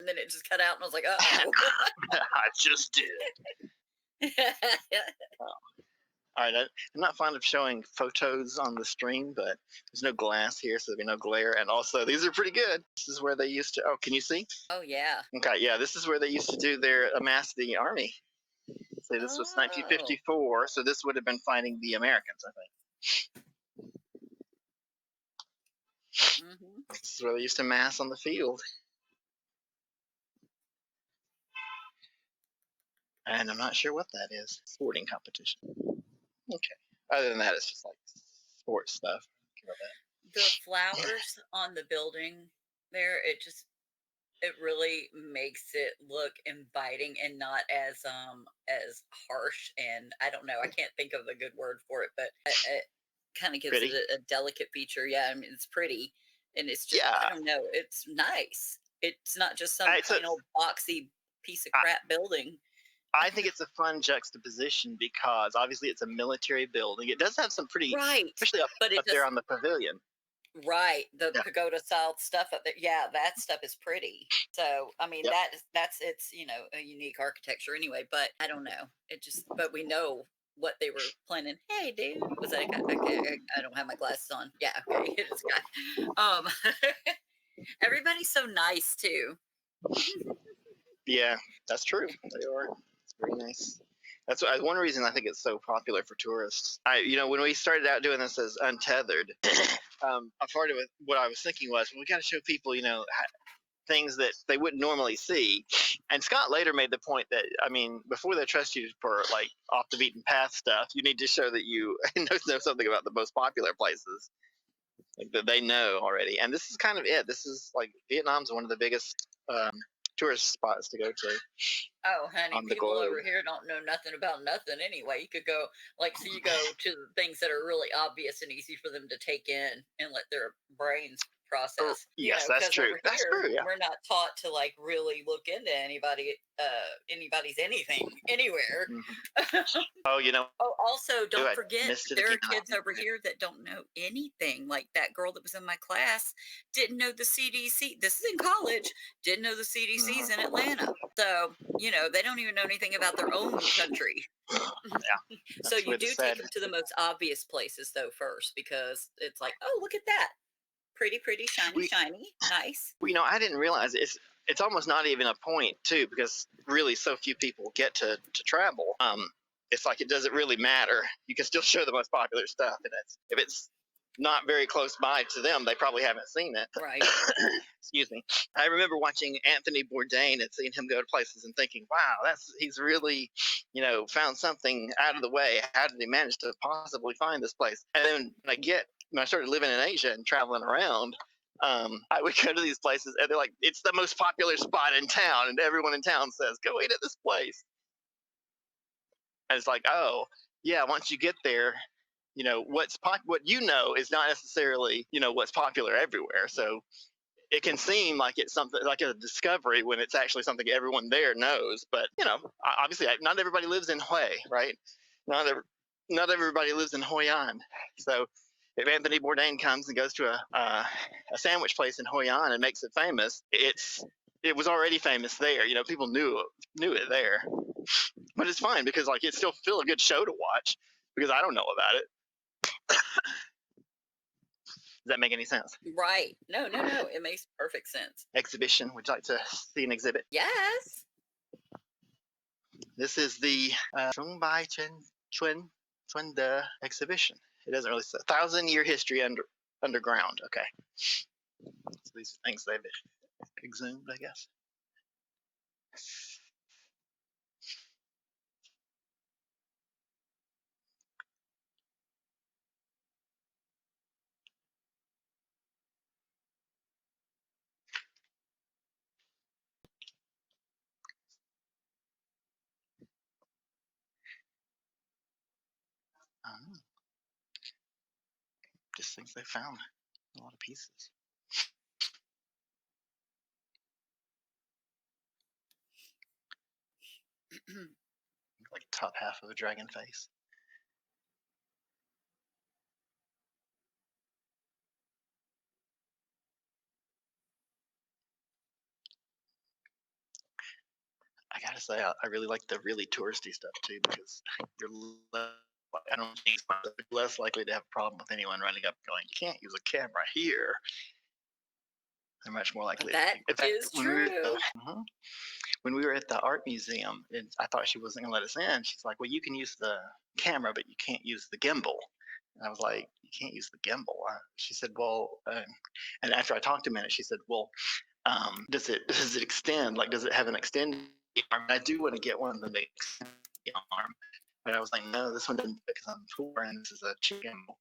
then it just cut out, and I was like, "Uh-oh." I just did. All right, I'm not fond of showing photos on the stream, but there's no glass here, so there'll be no glare. And also, these are pretty good. This is where they used to. Oh, can you see? Oh, yeah. Okay, yeah, this is where they used to do their amass the army. So this was Oh. 1954, so this would have been fighting the Americans, I think. Mhm. This is where they used to mass on the field. And I'm not sure what that is. Sporting competition. Okay. Other than that, it's just like sports stuff. The flowers on the building there, it really makes it look inviting and not as harsh, and I don't know, I can't think of a good word for it, but it kind of gives it Pretty? a delicate feature. Yeah, I mean, it's pretty, and it's just, I Yeah. don't know, it's nice. It's not just some It's a, plain old boxy piece of I, crap building. I think it's a fun juxtaposition because obviously it's a military building. It does have some pretty, Right. especially But it up there just, on the pavilion. right, the Yeah. pagoda style stuff up there. Yeah, that stuff is pretty. So, I mean, Yep. that's it's, a unique architecture anyway, but I don't know. It just, but we know what they were planning. Hey, dude, was that a guy? Okay, I don't have my glasses on. Yeah, okay, it is a guy. Everybody's so nice too. Yeah, that's true. They are. It's very nice. That's one reason I think it's so popular for tourists. When we started out doing this as Untethered, a part of it, what I was thinking was, well, we got to show people, things that they wouldn't normally see. And Scott later made the point that, I mean, before they trust you for like off the beaten path stuff, you need to show that you know something about the most popular places, like that they know already. And this is kind of it. This is like Vietnam's one of the biggest tourist spots to go to Oh, honey, on the people globe. over here don't know nothing about nothing anyway. You could go, like, so you go to the things that are really obvious and easy for them to take in and let their brains Oh, process, yes, that's because true. over That's here, true. Yeah. we're not taught to like really look into anybody's anything anywhere. Mm-hmm. Oh, Oh, also, don't I forget, missed it there again. are kids over here that don't know anything. Like that girl that was in my class didn't know the CDC. This is in college, didn't know the CDC's in Mm-hmm. Atlanta. So, they don't even know anything about their own country. Yeah, So that's you where the do take them sadness to the is. most obvious places, though, first, because it's like, oh, look at that. Pretty, pretty, shiny, We, shiny, nice. I didn't realize it's almost not even a point too, because really so few people get to travel. It's like it doesn't really matter. You can still show the most popular stuff, and if it's not very close by to them, they probably haven't seen it. Right. Excuse me. I remember watching Anthony Bourdain and seeing him go to places and thinking, "Wow, he's really, found something out of the way. How did he manage to possibly find this place?" And then when I started living in Asia and traveling around, I would go to these places and they're like, "It's the most popular spot in town," and everyone in town says, "Go eat at this place." And it's like, oh, yeah, once you get there, what is not necessarily what's popular everywhere. So it can seem like it's something like a discovery when it's actually something everyone there knows. But obviously, not everybody lives in Hue, right? Not every, not everybody lives in Hoi An. So if Anthony Bourdain comes and goes to a sandwich place in Hoi An and makes it famous, it was already famous there. People knew it there. But it's fine because like it's still a good show to watch because I don't know about it. Does that make any sense? Right. No, no, no. It makes perfect sense. Exhibition. Would you like to see an exhibit? Yes. This is the Trung Bai Chun De exhibition. It doesn't really say 1,000-year history underground. Okay. So these things they've exhumed, I guess. Just things they found. A lot of pieces. Like top half of a dragon face. gotta say, I really like the really touristy stuff too because you're I don't think less likely to have a problem with anyone running up going, you can't use a camera here. They're much more likely. That In fact, is true. when we were at the art museum, and I thought she wasn't going to let us in. She's like, "Well, you can use the camera, but you can't use the gimbal." And I was like, "You can't use the gimbal?" She said, "Well," and after I talked a minute, she said, "Well, does it extend? Like, does it have an extended arm?" I do want to get one that makes the arm, but I was like, "No, this one doesn't because I'm poor and this is a cheap gimbal."